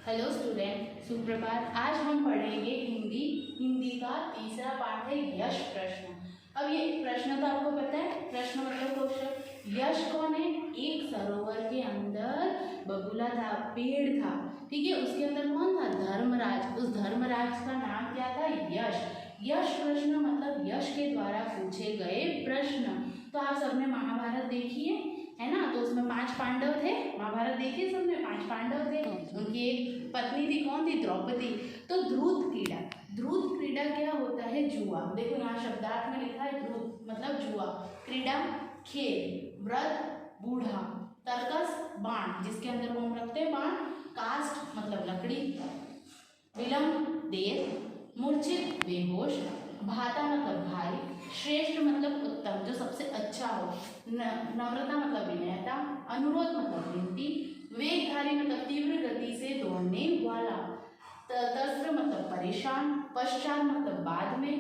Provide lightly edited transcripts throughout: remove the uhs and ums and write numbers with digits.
Hello student, सुप्रभात। आज हम पढ़ेंगे हिंदी का तीसरा पाठ है यश प्रश्न। अब ये प्रश्न तो आपको पता है, प्रश्न मतलब क्वेश्चन। यश कौन है? एक सरोवर के अंदर बगुला था, पेड़ था, ठीक है। उसके अंदर कौन था? धर्मराज। उस धर्मराज का नाम क्या था? यश। यश प्रश्न मतलब यश के द्वारा पूछे गए प्रश्न। तो आप सबने महाभारत देखी है ना? तो उसमें 5 पांडव थे। महाभारत देखिए सबने, 5 पांडव थे। उनकी एक पत्नी थी, कौन थी? द्रौपदी। तो ध्रुव क्रीड़ा, ध्रुव क्रीड़ा क्या होता है? जुआ। देखो यहाँ शब्दार्थ में लिखा है ध्रुव मतलब जुआ, क्रीड़ा खेल, व्रत बूढ़ा, तर्कस बाण जिसके अंदर वो हम रखते हैं बाण, काष्ठ मतलब लकड़ी, विलंब देर, मूर्छित बेहोश, भाता मतलब भाई, श्रेष्ठ मतलब उत्तम जो सबसे अच्छा हो, नम्रता मतलब विनयता, अनुरोध मतलब विनती, वेगधारी मतलब तीव्र गति से दौड़ने वाला, तस्त्र मतलब परेशान, पश्चात मतलब बाद में,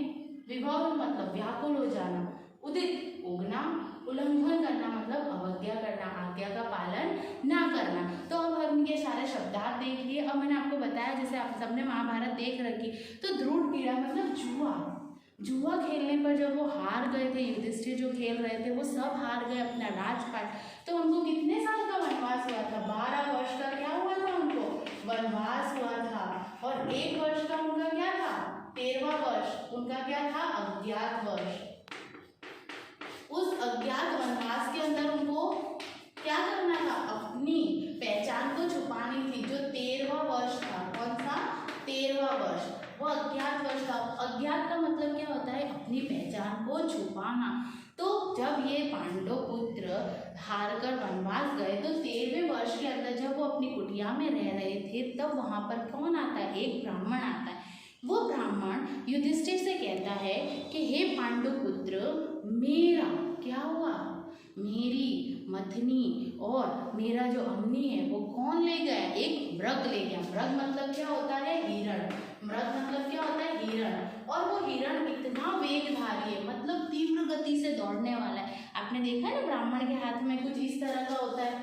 विभव मतलब व्याकुल हो जाना, उदित उगना, उल्लंघन करना मतलब अवज्ञा करना, आज्ञा का पालन ना करना। तो अब हम ये सारे शब्दार्थ देख लिए। अब मैंने आपको बताया, जैसे आप सबने महाभारत देख रखी, तो ध्रुव क्रीड़ा मतलब जुआ। जुआ खेलने पर जब वो हार गए थे, युधिष्ठिर जो खेल रहे थे वो सब हार गए अपना राजपाट, तो उनको कितने साल का वनवास हुआ था? 12 वर्ष का क्या हुआ था? उनको वनवास हुआ था। और 1 वर्ष का उनका क्या था? 13वां वर्ष उनका क्या था? अज्ञात वर्ष। उस अज्ञात वनवास के अंदर उनको क्या करना था? अपनी पहचान को छुपानी थी। जो 13वां वर्ष था, कौन सा? 13वां वर्ष, वो अज्ञात वर्ष था। अज्ञात का मतलब क्या होता है? अपनी पहचान को छुपाना। तो जब ये पांडव पुत्र हारकर वनवास गए, तो 13वें वर्ष के अंदर जब वो अपनी कुटिया में रह रहे थे, तब वहां पर कौन आता है? एक ब्राह्मण आता है। वो ब्राह्मण युधिष्ठिर से कहता है कि हे पांडु पुत्र, मेरा क्या हुआ? मेरी मथनी और मेरा जो अग्नि है वो कौन ले गया? एक मृग ले गया। मृग मतलब क्या होता है? हिरण। मृग मतलब क्या होता है? हिरण। और वो हिरण इतना वेगधारी है, मतलब तीव्र गति से दौड़ने वाला है। आपने देखा है ना, ब्राह्मण के हाथ में कुछ इस तरह का होता है,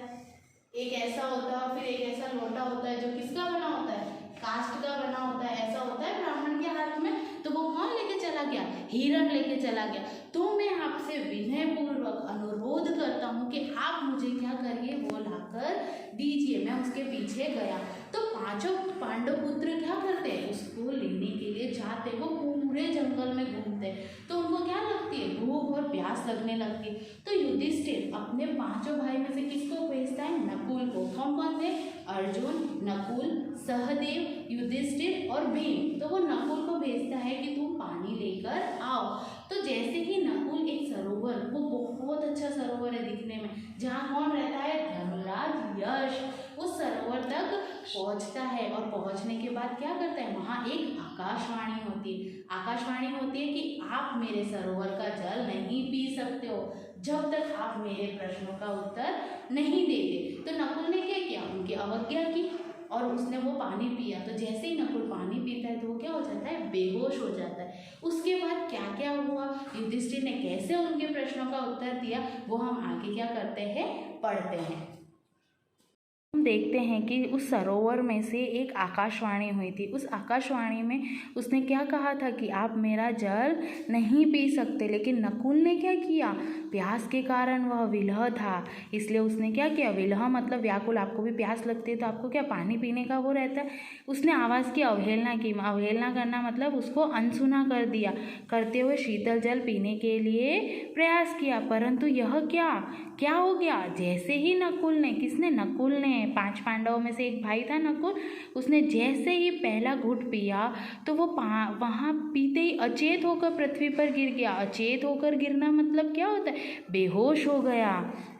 एक ऐसा होता है, फिर एक ऐसा लोटा होता है जो किसका बना होता है? काष्ठ का बना होता है। ऐसा होता है ब्राह्मण के हाथ में। तो वो कौन लेके चला गया? हिरण लेके चला गया। तो मैं आपसे विनय पूर्वक अनुरोध करता हूँ कि आप मुझे क्या करिए? वो लाकर दीजिए। मैं उसके पीछे गया, तो 5 पांडव पुत्र क्या करते हैं? उसको लेने के लिए जाते। वो पूरे जंगल में घूमते, तो उनको क्या लगती है? भूख और प्यास लगने लगती है। तो युधिष्ठिर अपने 5 भाई में से किसको भेजता है? नकुल को। कौन कौन थे? अर्जुन, नकुल, सहदेव, युधिष्ठिर और भीम। तो वो नकुल को भेजता है कि तुम पानी लेकर आओ। तो जैसे ही नकुल एक सरोवर, वो बहुत अच्छा सरोवर है दिखने में, जहाँ कौन रहता है? धर्मराज यश। उस सरोवर तक पहुँचता है, और पहुँचने के बाद क्या करता है? वहाँ एक आकाशवाणी होती है। आकाशवाणी होती है कि आप मेरे सरोवर का जल नहीं पी सकते हो जब तक आप मेरे प्रश्नों का उत्तर नहीं देते। तो नकुल ने क्या किया? उनकी अवज्ञा की और उसने वो पानी पिया। तो जैसे ही नकुल पानी पीता है तो वो क्या हो जाता है? बेहोश हो जाता है। उसके बाद क्या क्या हुआ, युधिष्ठिर ने कैसे उनके प्रश्नों का उत्तर दिया, वो हम आगे क्या करते हैं? पढ़ते हैं। हम देखते हैं कि उस सरोवर में से एक आकाशवाणी हुई थी। उस आकाशवाणी में उसने क्या कहा था कि आप मेरा जल नहीं पी सकते। लेकिन नकुल ने क्या किया? प्यास के कारण वह विलह था, इसलिए उसने क्या किया? विलह मतलब व्याकुल। आपको भी प्यास लगती है तो आपको क्या पानी पीने का वो रहता है। उसने आवाज़ की अवहेलना की। अवहेलना करना मतलब उसको अनसुना कर दिया। करते हुए शीतल जल पीने के लिए प्रयास किया, परंतु यह क्या हो गया? जैसे ही नकुल ने, किसने? नकुल ने, 5 पांडवों में से एक भाई था नकुल, उसने जैसे ही पहला घूंट पिया तो वो वहाँ पीते ही अचेत होकर पृथ्वी पर गिर गया। अचेत होकर गिरना मतलब क्या होता है? बेहोश हो गया।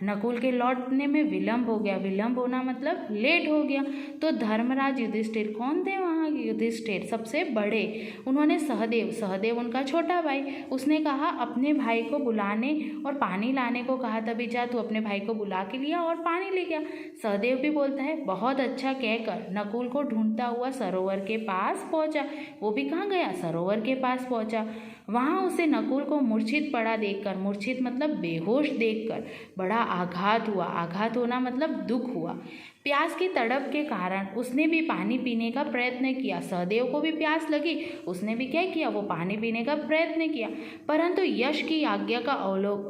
नकुल के लौटने में विलंब हो गया। विलंब होना मतलब लेट हो गया। तो धर्मराज युधिष्ठिर कौन थे वहाँ? युधिष्ठिर सबसे बड़े। उन्होंने सहदेव उनका छोटा भाई, उसने कहा अपने भाई को बुलाने और पानी लाने को कहा। तभी जा तू अपने भाई को बुला के लिया और पानी ले गया। सहदेव भी बोलता है बहुत अच्छा कहकर नकुल को ढूंढता हुआ सरोवर के पास पहुंचा। वो भी कहाँ गया? सरोवर के पास पहुंचा। वहाँ उसे नकुल को मूर्छित पड़ा देखकर, मूर्छित मतलब बेहोश देखकर बड़ा आघात हुआ। आघात होना मतलब दुख हुआ। प्यास की तड़प के कारण उसने भी पानी पीने का प्रयत्न किया। सहदेव को भी प्यास लगी, उसने भी क्या किया, वो पानी पीने का प्रयत्न किया, परंतु यश की आज्ञा का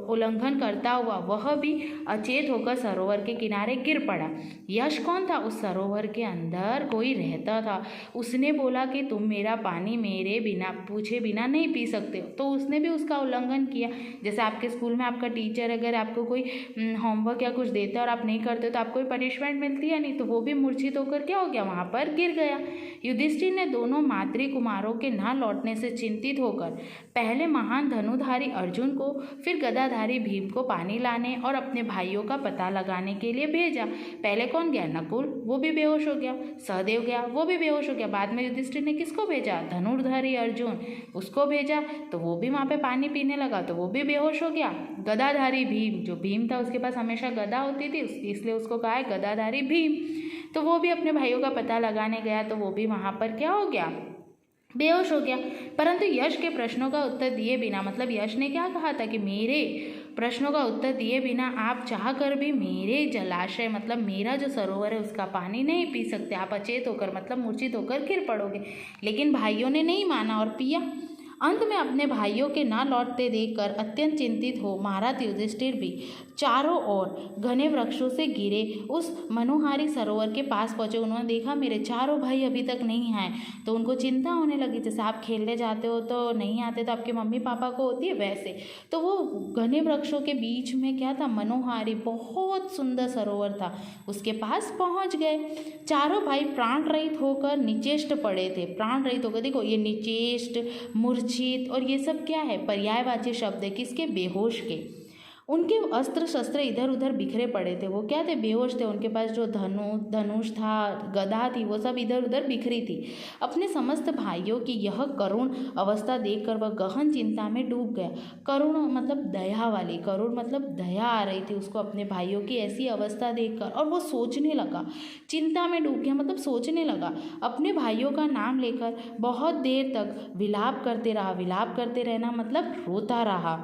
उल्लंघन करता हुआ वह भी अचेत होकर सरोवर के किनारे गिर पड़ा। यश कौन था? उस सरोवर के अंदर कोई रहता था। उसने बोला कि तुम मेरा पानी मेरे बिना पूछे बिना नहीं पी सकते हो, तो उसने भी उसका उल्लंघन किया। जैसे आपके स्कूल में आपका टीचर अगर आपको कोई होमवर्क या कुछ देता है और आप नहीं करते तो आपको पनिशमेंट मिलती है नहीं, तो वो भी मूर्छित होकर क्या हो गया, वहां पर गिर गया। युधिष्ठिर ने दोनों मातृ कुमारों के न लौटने से चिंतित होकर पहले महान धनुधारी अर्जुन को, फिर गदाधारी भीम को पानी लाने और अपने भाइयों का पता लगाने के लिए भेजा। पहले कौन गया? नकुल, वो भी बेहोश हो गया। सहदेव गया, वो भी बेहोश हो गया। बाद में युधिष्ठिर ने किसको भेजा? धनुर्धारी अर्जुन, उसको भेजा, तो वो भी वहां पे पानी पीने लगा, तो वो भी बेहोश हो गया। गदाधारी भीम, जो भीम था उसके पास हमेशा गदा होती थी, इसलिए उसको कहा है गदाधारी भीम, तो वो भी अपने भाइयों का पता लगाने गया, तो वो भी वहां पर क्या हो गया, बेहोश हो गया। परंतु यश के प्रश्नों का उत्तर दिए बिना, मतलब यश ने क्या कहा था कि मेरे प्रश्नों का उत्तर दिए बिना आप चाह कर भी मेरे जलाशय, मतलब मेरा जो सरोवर है उसका पानी नहीं पी सकते। आप अचेत होकर, मतलब मूर्छित होकर गिर पड़ोगे। लेकिन भाइयों ने नहीं माना और पिया। अंत में अपने भाइयों के ना लौटते देखकर अत्यंत चिंतित हो महाराज युधिष्ठिर भी चारों ओर घने वृक्षों से घिरे उस मनोहारी सरोवर के पास पहुंचे। उन्होंने देखा मेरे चारों भाई अभी तक नहीं आए, तो उनको चिंता होने लगी। जैसे आप खेलने जाते हो तो नहीं आते तो आपके मम्मी पापा को होती है, वैसे तो वो घने वृक्षों के बीच में क्या था, मनोहारी बहुत सुंदर सरोवर था, उसके पास पहुंच गए। चारों भाई प्राण रहित होकर निचेष्ट पड़े थे। प्राण रहित होकर, देखो ये निचेष्ट, मूर्छित और ये सब क्या है, पर्यायवाची शब्द है किसके, बेहोश के। उनके अस्त्र शस्त्र इधर उधर बिखरे पड़े थे। वो क्या थे, बेहोश थे। उनके पास जो धनुष था, गदा थी, वो सब इधर उधर बिखरी थी। अपने समस्त भाइयों की यह करुण अवस्था देखकर वह गहन चिंता में डूब गया। करुण मतलब दया वाली, करुण मतलब दया आ रही थी उसको अपने भाइयों की ऐसी अवस्था देखकर, और वो सोचने लगा, चिंता में डूब गया मतलब सोचने लगा। अपने भाइयों का नाम लेकर बहुत देर तक विलाप करते रहा। विलाप करते रहना मतलब रोता रहा।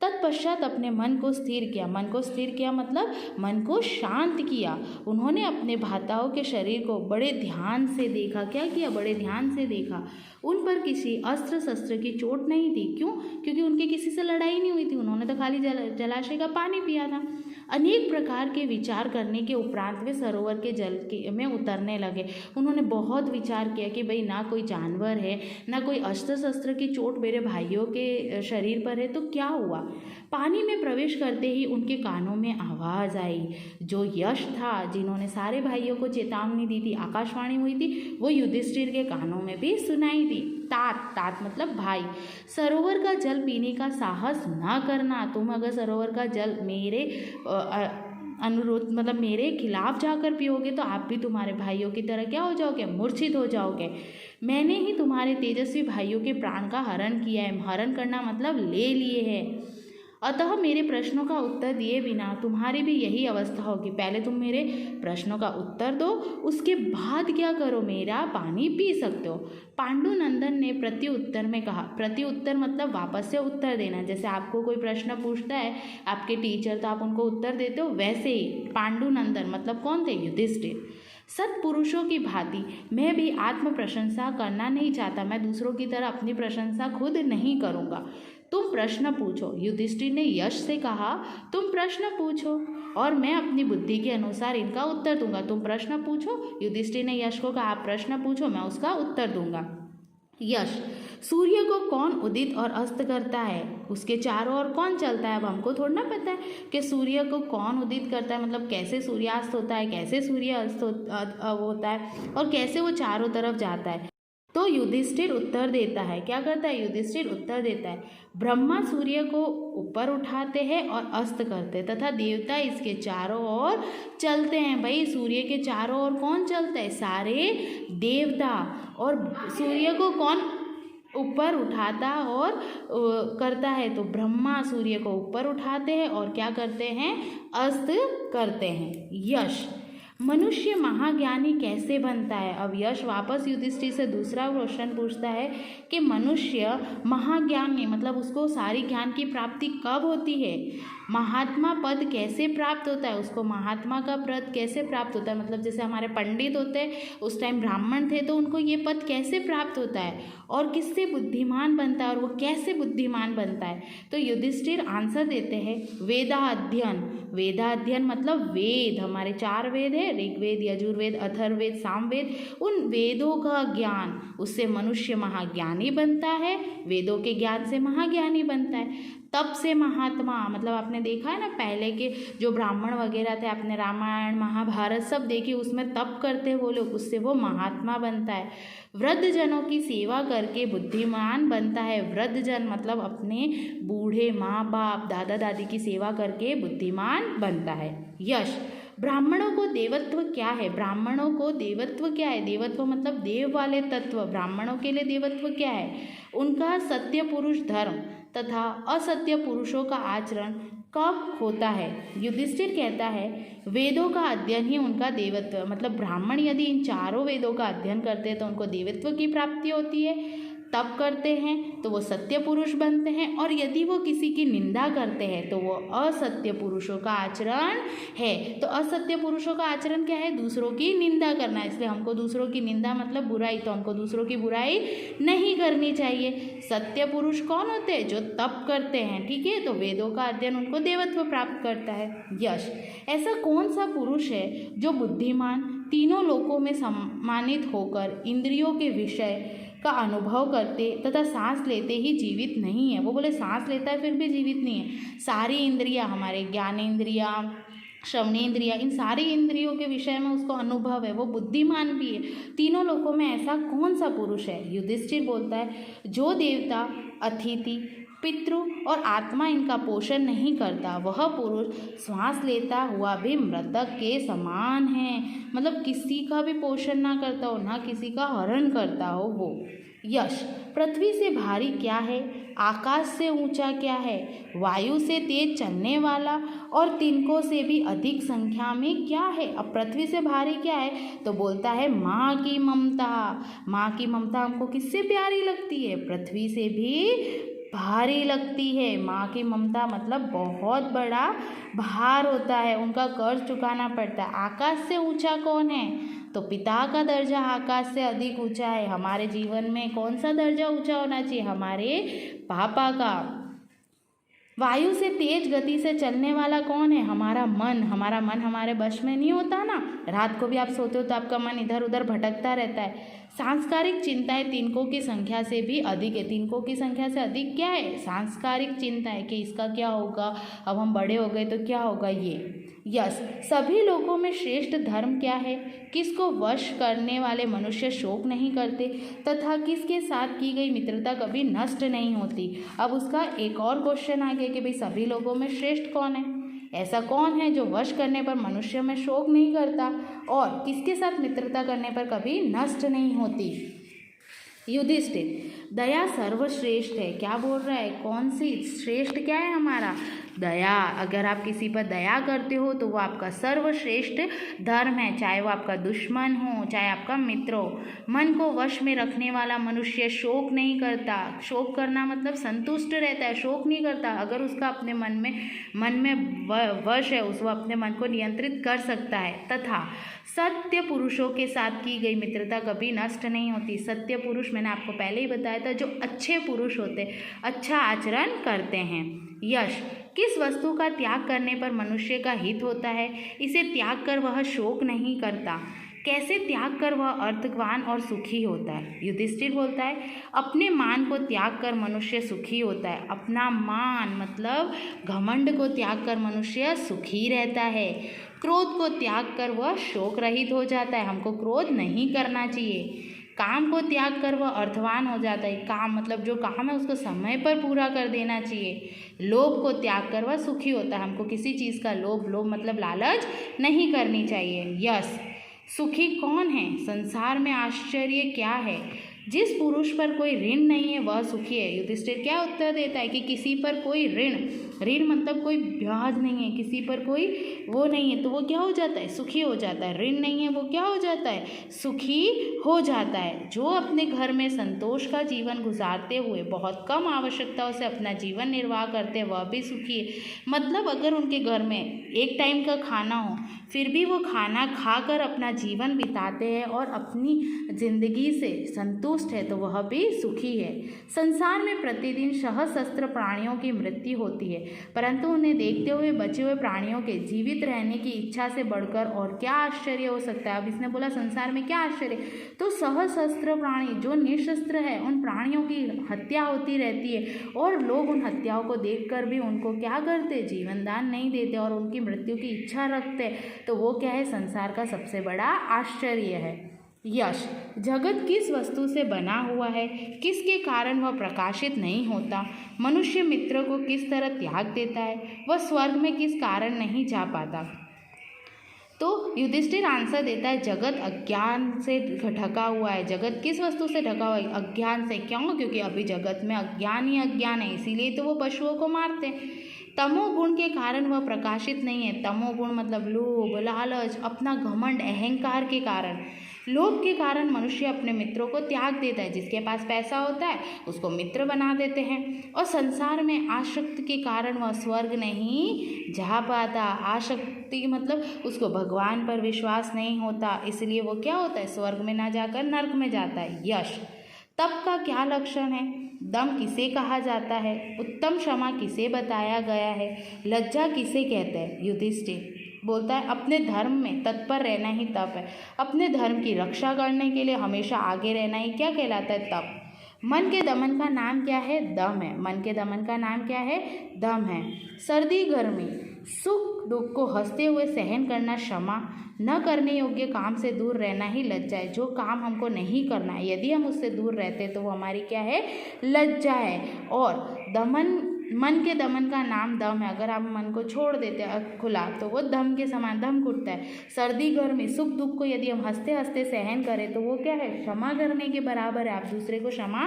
तत्पश्चात अपने मन को स्थिर किया। मन को स्थिर किया मतलब मन को शांत किया। उन्होंने अपने भ्राताओं के शरीर को बड़े ध्यान से देखा। क्या किया, बड़े ध्यान से देखा। उन पर किसी अस्त्र शस्त्र की चोट नहीं थी। क्यों? क्योंकि उनकी किसी से लड़ाई नहीं हुई थी, उन्होंने तो खाली जलाशय का पानी पिया था। अनेक प्रकार के विचार करने के उपरांत वे सरोवर के जल में उतरने लगे। उन्होंने बहुत विचार किया कि भाई ना कोई जानवर है, ना कोई अस्त्र शस्त्र की चोट मेरे भाइयों के शरीर पर है, तो क्या हुआ। पानी में प्रवेश करते ही उनके कानों में आवाज़ आई। जो यश था, जिन्होंने सारे भाइयों को चेतावनी दी थी, आकाशवाणी हुई थी, वो युधिष्ठिर के कानों में भी सुनाई दी। तात, तात मतलब भाई, सरोवर का जल पीने का साहस ना करना। तुम अगर सरोवर का जल मेरे अनुरोध मतलब मेरे खिलाफ जाकर पियोगे तो आप भी तुम्हारे भाइयों की तरह क्या हो जाओगे, मूर्छित हो जाओगे। मैंने ही तुम्हारे तेजस्वी भाइयों के प्राण का हरण किया है। हरण करना मतलब ले लिए है। अतः मेरे प्रश्नों का उत्तर दिए बिना तुम्हारी भी यही अवस्था होगी। पहले तुम मेरे प्रश्नों का उत्तर दो, उसके बाद क्या करो, मेरा पानी पी सकते हो। पांडुनंदन ने प्रत्युत्तर में कहा। प्रत्युत्तर मतलब वापस से उत्तर देना। जैसे आपको कोई प्रश्न पूछता है आपके टीचर, तो आप उनको उत्तर देते हो, वैसे ही पांडुनंदन मतलब कौन थे, युधिष्ठिर। सत्पुरुषों की भांति मैं भी आत्म प्रशंसा करना नहीं चाहता। मैं दूसरों की तरह अपनी प्रशंसा खुद नहीं करूँगा। तुम प्रश्न पूछो। युधिष्ठिर ने यश से कहा, तुम प्रश्न पूछो और मैं अपनी बुद्धि के अनुसार इनका उत्तर दूंगा। तुम प्रश्न पूछो। युधिष्ठिर ने यश को कहा, आप प्रश्न पूछो, मैं उसका उत्तर दूंगा। यश, सूर्य को कौन उदित और अस्त करता है, उसके चारों ओर कौन चलता है। अब हमको थोड़ा ना पता है कि सूर्य को कौन उदित करता है, मतलब कैसे सूर्यास्त होता है, कैसे सूर्य अस्त होता है और कैसे वो चारों तरफ जाता है। तो युधिष्ठिर उत्तर देता है, क्या करता है, युधिष्ठिर उत्तर देता है, ब्रह्मा सूर्य को ऊपर उठाते हैं और अस्त करते हैं तथा देवता इसके चारों ओर चलते हैं। भाई सूर्य के चारों ओर कौन चलता है, सारे देवता। और सूर्य को कौन ऊपर उठाता और करता है, तो ब्रह्मा सूर्य को ऊपर उठाते हैं और क्या करते हैं, अस्त करते हैं। यश, मनुष्य महाज्ञानी कैसे बनता है। अब यश वापस युधिष्ठिर से दूसरा क्वेश्चन पूछता है कि मनुष्य महाज्ञानी मतलब उसको सारी ज्ञान की प्राप्ति कब होती है, महात्मा पद कैसे प्राप्त होता है, उसको महात्मा का पद कैसे प्राप्त होता है। मतलब जैसे हमारे पंडित होते हैं, उस टाइम ब्राह्मण थे, तो उनको ये पद कैसे प्राप्त होता है और किससे बुद्धिमान बनता है और वो कैसे बुद्धिमान बनता है। तो युधिष्ठिर आंसर देते हैं वेदाध्ययन। वेदाध्ययन मतलब वेद, हमारे 4 वेद है, ऋग्वेद, यजुर्वेद, अथर्ववेद, सामवेद, उन वेदों का ज्ञान, उससे मनुष्य महाज्ञानी बनता है, वेदों के ज्ञान से महाज्ञानी बनता है। तप से महात्मा मतलब आपने देखा है ना, पहले के जो ब्राह्मण वगैरह थे, आपने रामायण महाभारत सब देखी, उसमें तप करते वो लोग, उससे वो महात्मा बनता है। वृद्धजनों की सेवा करके बुद्धिमान बनता है। वृद्धजन मतलब अपने बूढ़े माँ बाप दादा दादी की सेवा करके बुद्धिमान बनता है। यश, ब्राह्मणों को देवत्व क्या है। ब्राह्मणों को देवत्व क्या है। देवत्व मतलब देव वाले तत्व। ब्राह्मणों के लिए देवत्व क्या है, उनका सत्य पुरुष धर्म तथा असत्य पुरुषों का आचरण कब होता है। युधिष्ठिर कहता है वेदों का अध्ययन ही उनका देवत्व है। मतलब ब्राह्मण यदि इन 4 वेदों का अध्ययन करते हैं तो उनको देवत्व की प्राप्ति होती है। तप करते हैं तो वो सत्य पुरुष बनते हैं, और यदि वो किसी की निंदा करते हैं तो वो असत्य पुरुषों का आचरण है। तो असत्य पुरुषों का आचरण क्या है, दूसरों की निंदा करना। इसलिए हमको दूसरों की निंदा मतलब बुराई, तो हमको दूसरों की बुराई नहीं करनी चाहिए। सत्य पुरुष कौन होते हैं, जो तप करते हैं, ठीक है। तो वेदों का अध्ययन उनको देवत्व प्राप्त करता है। यश, ऐसा कौन सा पुरुष है जो बुद्धिमान, तीनों लोकों में सम्मानित होकर इंद्रियों के विषय का अनुभव करते तथा सांस लेते ही जीवित नहीं है। वो बोले सांस लेता है फिर भी जीवित नहीं है। सारी इंद्रियां, हमारे ज्ञानेंद्रियां, श्रवणेंद्रियां, इन सारी इंद्रियों के विषय में उसको अनुभव है, वो बुद्धिमान भी है। तीनों लोकों में ऐसा कौन सा पुरुष है। युधिष्ठिर बोलता है जो देवता, अतिथि, पितृ और आत्मा इनका पोषण नहीं करता, वह पुरुष श्वास लेता हुआ भी मृतक के समान है। मतलब किसी का भी पोषण ना करता हो, ना किसी का हरण करता हो वो। यश, पृथ्वी से भारी क्या है, आकाश से ऊंचा क्या है, वायु से तेज चलने वाला और तिनकों से भी अधिक संख्या में क्या है। अब पृथ्वी से भारी क्या है, तो बोलता है माँ की ममता। माँ की ममता हमको किससे प्यारी लगती है, पृथ्वी से भी भारी लगती है। माँ की ममता मतलब बहुत बड़ा भार होता है, उनका कर्ज चुकाना पड़ता है। आकाश से ऊंचा कौन है, तो पिता का दर्जा आकाश से अधिक ऊंचा है। हमारे जीवन में कौन सा दर्जा ऊंचा होना चाहिए, हमारे पापा का। वायु से तेज गति से चलने वाला कौन है, हमारा मन। हमारा मन हमारे वश में नहीं होता ना, रात को भी आप सोते हो तो आपका मन इधर उधर भटकता रहता है। सांस्कारिक चिंताएं तिनकों की संख्या से भी अधिक है। तिनकों की संख्या से अधिक क्या है, सांस्कारिक चिंता है कि इसका क्या होगा, अब हम बड़े हो गए तो क्या होगा ये। यस, सभी लोगों में श्रेष्ठ धर्म क्या है, किसको वश करने वाले मनुष्य शोक नहीं करते तथा किसके साथ की गई मित्रता कभी नष्ट नहीं होती। अब उसका एक और क्वेश्चन आ गया कि भाई सभी लोगों में श्रेष्ठ कौन है, ऐसा कौन है जो वश करने पर मनुष्य में शोक नहीं करता और किसके साथ मित्रता करने पर कभी नष्ट नहीं होती। युधिष्ठिर, दया सर्वश्रेष्ठ है। क्या बोल रहा है, कौन सी श्रेष्ठ क्या है हमारा, दया। अगर आप किसी पर दया करते हो तो वो आपका सर्वश्रेष्ठ धर्म है, चाहे वो आपका दुश्मन हो चाहे आपका मित्र हो। मन को वश में रखने वाला मनुष्य शोक नहीं करता। शोक करना मतलब संतुष्ट रहता है, शोक नहीं करता। अगर उसका अपने मन में वश है, उस वो अपने मन को नियंत्रित कर सकता है। तथा सत्य पुरुषों के साथ की गई मित्रता कभी नष्ट नहीं होती। सत्य पुरुष मैंने आपको पहले ही बताया था, जो अच्छे पुरुष होते, अच्छा आचरण करते हैं। यश, किस वस्तु का त्याग करने पर मनुष्य का हित होता है, इसे त्याग कर वह शोक नहीं करता, कैसे त्याग कर वह अर्थवान और सुखी होता है। युधिष्ठिर बोलता है अपने मान को त्याग कर मनुष्य सुखी होता है। अपना मान मतलब घमंड को त्याग कर मनुष्य सुखी रहता है। क्रोध को त्याग कर वह शोक रहित हो जाता है, हमको क्रोध नहीं करना चाहिए। काम को त्याग कर वह अर्थवान हो जाता है, काम मतलब जो काम है उसको समय पर पूरा कर देना चाहिए। लोभ को त्याग कर वह सुखी होता है, हमको किसी चीज़ का लोभ मतलब लालच नहीं करनी चाहिए। यस, सुखी कौन है, संसार में आश्चर्य क्या है, जिस पुरुष पर कोई ऋण नहीं है वह सुखी है। युधिष्ठिर क्या उत्तर देता है कि किसी पर कोई ऋण मतलब कोई ब्याज नहीं है, किसी पर कोई वो नहीं है तो वो क्या हो जाता है, सुखी हो जाता है। ऋण नहीं है वो क्या हो जाता है, सुखी हो जाता है। जो अपने घर में संतोष का जीवन गुजारते हुए बहुत कम आवश्यकताओं से अपना जीवन निर्वाह करते हैं वह भी सुखी है। मतलब अगर उनके घर में एक टाइम का खाना हो फिर भी वो खाना खाकर अपना जीवन बिताते हैं और अपनी जिंदगी से संतुष्ट है तो वह भी सुखी है। संसार में प्रतिदिन सहस्त्र प्राणियों की मृत्यु होती है, परंतु उन्हें देखते हुए बचे हुए प्राणियों के जीवित रहने की इच्छा से बढ़कर और क्या आश्चर्य हो सकता है। अब इसने बोला संसार में क्या आश्चर्य, तो सहस्त्र प्राणी जो निशस्त्र है उन प्राणियों की हत्या होती रहती है और लोग उन हत्याओं को देखकर भी उनको क्या करते, जीवन दान नहीं देते और उनकी मृत्यु की इच्छा रखते, तो वो क्या है, संसार का सबसे बड़ा आश्चर्य है। यश, जगत किस वस्तु से बना हुआ है, किसके कारण वह प्रकाशित नहीं होता, मनुष्य मित्र को किस तरह त्याग देता है, वह स्वर्ग में किस कारण नहीं जा पाता। तो युधिष्ठिर आंसर देता है जगत अज्ञान से ढका हुआ है। जगत किस वस्तु से ढका हुआ है, अज्ञान से। क्यों, क्योंकि अभी जगत में अज्ञान ही अज्ञान है, इसीलिए तो वो पशुओं को मारते हैं। तमोगुण के कारण वह प्रकाशित नहीं है। तमोगुण मतलब लोभ, लालच, अपना घमंड, अहंकार के कारण। लोभ के कारण मनुष्य अपने मित्रों को त्याग देता है। जिसके पास पैसा होता है उसको मित्र बना देते हैं। और संसार में आसक्ति के कारण वह स्वर्ग नहीं जा पाता। आसक्ति मतलब उसको भगवान पर विश्वास नहीं होता, इसलिए वो क्या होता है, स्वर्ग में ना जाकर नरक में जाता है। यश, तप का क्या लक्षण है, दम किसे कहा जाता है, उत्तम क्षमा किसे बताया गया है, लज्जा किसे कहते हैं। युधिष्ठिर बोलता है अपने धर्म में तत्पर रहना ही तप है। अपने धर्म की रक्षा करने के लिए हमेशा आगे रहना ही क्या कहलाता है, तप। मन के दमन का नाम क्या है, दम है। मन के दमन का नाम क्या है, दम है। सर्दी गर्मी, सुख दुख को हंसते हुए सहन करना क्षमा, न करने योग्य काम से दूर रहना ही लज्जा है। जो काम हमको नहीं करना है यदि हम उससे दूर रहते तो वो हमारी क्या है, लज्जा है। और दमन, मन के दमन का नाम दम है। अगर आप मन को छोड़ देते हैं खुला तो वो दम के समान दम घुटता है। सर्दी गर्मी, सुख दुख को यदि हम हंसते हंसते सहन करें तो वो क्या है, क्षमा करने के बराबर है। आप दूसरे को क्षमा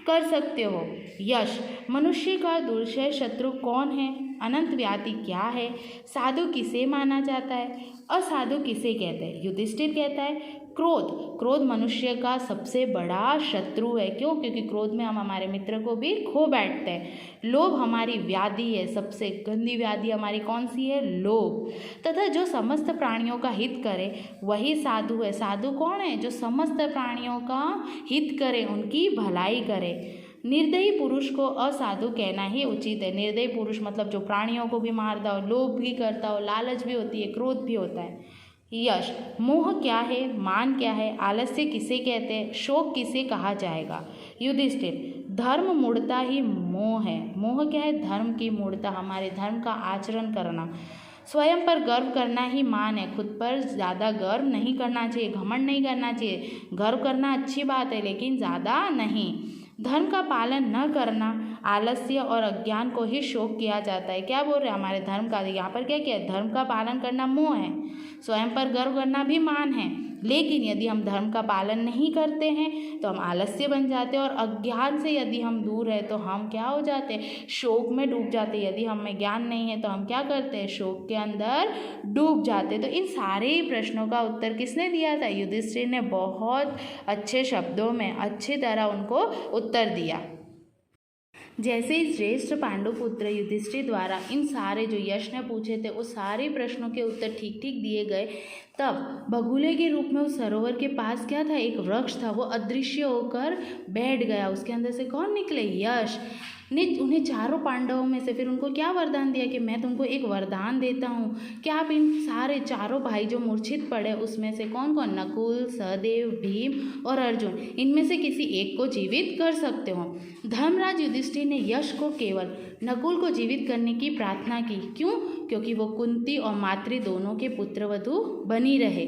कर सकते हो। यश, मनुष्य का दुर्जय शत्रु कौन है, अनंत व्याधि क्या है, साधु किसे माना जाता है, असाधु किसे कहते हैं। युधिष्ठिर कहता है क्रोध। क्रोध मनुष्य का सबसे बड़ा शत्रु है। क्यों, क्योंकि क्रोध में हम हमारे मित्र को भी खो बैठते हैं। लोभ हमारी व्याधि है, सबसे गंदी व्याधि हमारी कौन सी है, लोभ। तथा जो समस्त प्राणियों का हित करे वही साधु है। साधु कौन है, जो समस्त प्राणियों का हित करे, उनकी भलाई करे। निर्दयी पुरुष को असाधु कहना ही उचित है। निर्दयी पुरुष मतलब जो प्राणियों को भी मारता हो, लोभ भी करता हो, लालच भी होती है, क्रोध भी होता है। यश, मोह क्या है, मान क्या है, आलस्य किसे कहते हैं, शोक किसे कहा जाएगा। युधिष्ठिर, धर्म मूढ़ता ही मोह है। मोह क्या है, धर्म की मूढ़ता, हमारे धर्म का आचरण करना। स्वयं पर गर्व करना ही मान है। खुद पर ज़्यादा गर्व नहीं करना चाहिए, घमंड नहीं करना चाहिए। गर्व करना अच्छी बात है लेकिन ज़्यादा नहीं। धर्म का पालन न करना, आलस्य और अज्ञान को ही शोक किया जाता है। क्या बोल रहे हैं, हमारे धर्म का यहाँ पर क्या किया है, धर्म का पालन करना मोह है। स्वयं पर गर्व करना भी मान है, लेकिन यदि हम धर्म का पालन नहीं करते हैं तो हम आलस्य बन जाते हैं। और अज्ञान से यदि हम दूर है तो हम क्या हो जाते हैं, शोक में डूब जाते हैं। यदि हमें ज्ञान नहीं है तो हम क्या करते हैं, शोक के अंदर डूब जाते। तो इन सारे ही प्रश्नों का उत्तर किसने दिया था, युधिष्ठिर ने बहुत अच्छे शब्दों में अच्छी तरह उनको उत्तर दिया। जैसे ही श्रेष्ठ पांडुपुत्र युधिष्ठिर द्वारा इन सारे जो यश ने पूछे थे उस सारे प्रश्नों के उत्तर ठीक ठीक दिए गए, तब बगुले के रूप में उस सरोवर के पास क्या था, एक वृक्ष था। वो अदृश्य होकर बैठ गया। उसके अंदर से कौन निकले, यश ने उन्हें चारों पांडवों में से फिर उनको क्या वरदान दिया कि मैं तुमको एक वरदान देता हूँ कि आप इन सारे चारों भाई जो मूर्छित पड़े उसमें से कौन कौन, नकुल, सहदेव, भीम और अर्जुन, इनमें से किसी एक को जीवित कर सकते हो। धर्मराज युधिष्ठिर ने यश को केवल नकुल को जीवित करने की प्रार्थना की। क्यों, क्योंकि वो कुंती और मातृ दोनों के पुत्रवधु बनी रहे।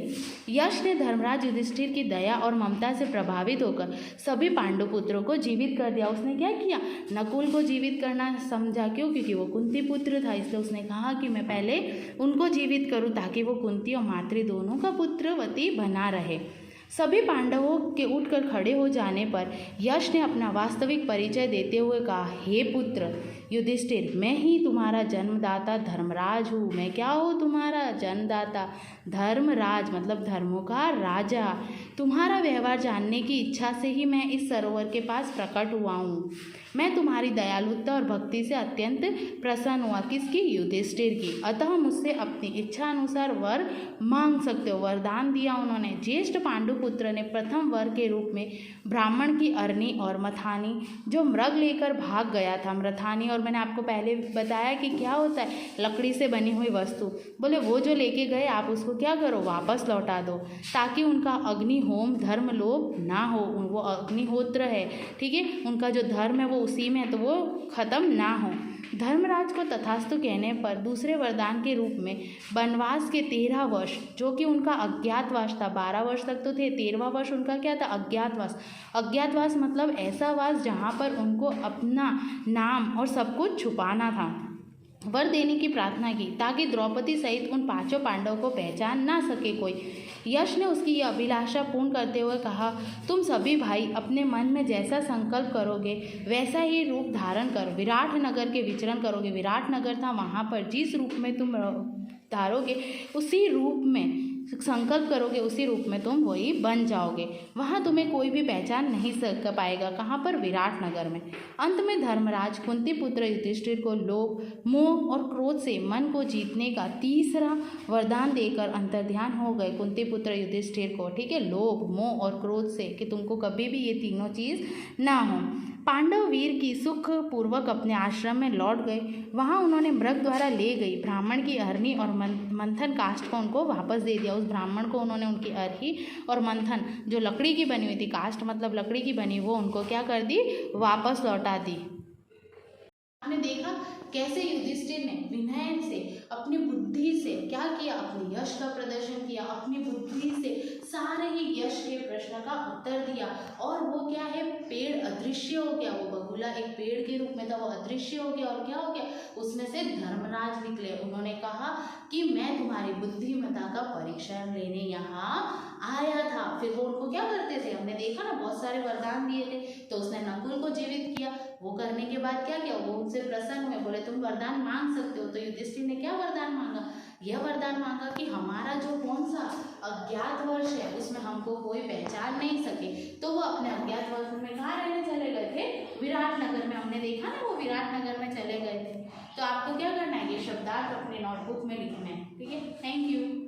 यश ने धर्मराज युधिष्ठिर की दया और ममता से प्रभावित होकर सभी पांडुपुत्रों को जीवित कर दिया। उसने क्या किया, नकुल को जीवित करना समझा। क्यों, क्योंकि वो कुंती पुत्र था, इसलिए उसने कहा कि मैं पहले उनको जीवित करूं ताकि वो कुंती और मातृ दोनों का पुत्रवती बना रहे। सभी पांडवों के उठकर खड़े हो जाने पर यश ने अपना वास्तविक परिचय देते हुए कहा, हे पुत्र युधिष्ठिर, मैं ही तुम्हारा जन्मदाता धर्मराज हूँ। मैं क्या हूँ? तुम्हारा जन्मदाता धर्मराज, मतलब धर्मों का राजा। तुम्हारा व्यवहार जानने की इच्छा से ही मैं इस सरोवर के पास प्रकट हुआ हूँ। मैं तुम्हारी दयालुता और भक्ति से अत्यंत प्रसन्न हुआ। किसकी? युधिष्ठिर की। अतः मुझसे अपनी इच्छा अनुसार वर मांग सकते हो। वरदान दिया उन्होंने। ज्येष्ठ पांडुपुत्र ने प्रथम वर के रूप में ब्राह्मण की अरनी और मथानी, जो मृग लेकर भाग गया था, मृथानी, और मैंने आपको पहले बताया कि क्या होता है, लकड़ी से बनी हुई वस्तु, बोले वो जो लेके गए आप उसको क्या करो, वापस लौटा दो, ताकि उनका अग्नि होम धर्म लोप ना हो। वो अग्निहोत्र है, ठीक है, उनका जो धर्म है वो उसी में है, तो वो खत्म ना हो। धर्मराज को तथास्तु कहने पर दूसरे वरदान के रूप में वनवास के 13 वर्ष, जो कि उनका अज्ञातवास था, 12 वर्ष तक तो थे, 13वां वर्ष उनका क्या था? अज्ञातवास। अज्ञातवास मतलब ऐसा वास जहाँ पर उनको अपना नाम और सब कुछ छुपाना था। वर देने की प्रार्थना की ताकि द्रौपदी सहित उन 5 पांडवों को पहचान ना सके कोई। यश ने उसकी यह अभिलाषा पूर्ण करते हुए कहा, तुम सभी भाई अपने मन में जैसा संकल्प करोगे वैसा ही रूप धारण कर विराट नगर के विचरण करोगे। विराट नगर था, वहाँ पर जिस रूप में तुम धारोगे उसी रूप में संकल्प करोगे, उसी रूप में तुम वही बन जाओगे। वहाँ तुम्हें कोई भी पहचान नहीं सक पाएगा। कहाँ पर? विराट नगर में। अंत में धर्मराज कुंती पुत्र युधिष्ठिर को लोभ, मोह और क्रोध से मन को जीतने का तीसरा वरदान देकर अंतर्ध्यान हो गए कुंती पुत्र युधिष्ठिर को, ठीक है, लोभ, मोह और क्रोध से, कि तुमको कभी भी ये तीनों चीज़ ना हो। पांडव वीर की सुख पूर्वक अपने आश्रम में लौट गए। वहाँ उन्होंने मृग द्वारा ले गई ब्राह्मण की अरनी और मंथन काष्ठ को उनको वापस दे दिया। उस ब्राह्मण को उन्होंने उनकी अरही और मंथन, जो लकड़ी की बनी हुई थी, काष्ठ मतलब लकड़ी की बनी, वो उनको क्या कर दी? वापस लौटा दी। आपने देखा कैसे युधिष्ठिर ने विनय से, अपनी बुद्धि से क्या किया? अपने यश का प्रदर्शन किया, अपनी बुद्धि से सारे ही यश के प्रश्न का उत्तर दिया। और वो क्या है? पेड़ अदृश्य हो गया। वो बगुला एक पेड़ के रूप में था, वो अदृश्य हो गया। और क्या हो गया? उसमें से धर्मराज निकले। उन्होंने कहा कि मैं तुम्हारी बुद्धिमत्ता का परीक्षा लेने यहाँ आया था। फिर वो उनको क्या करते थे? हमने देखा ना, बहुत सारे वरदान दिए थे। तो उसने नकुल को जीवित किया। वो करने के बाद क्या किया? वो उनसे प्रसन्न हुए, बोले तुम वरदान मांग सकते हो। तो युधिष्ठिर ने क्या वरदान मांगा? यह वरदान मांगा कि हमारा जो कौन सा अज्ञात वर्ष है उसमें हमको कोई पहचान नहीं सके। तो वो अपने अज्ञात वर्ष में कहाँ रहने चले गए थे? विराट नगर में। हमने देखा ना, वो विराट नगर में चले गए थे। तो आपको क्या करना है? ये शब्दार्थ अपने नोटबुक में लिखना है, ठीक है। Thank you.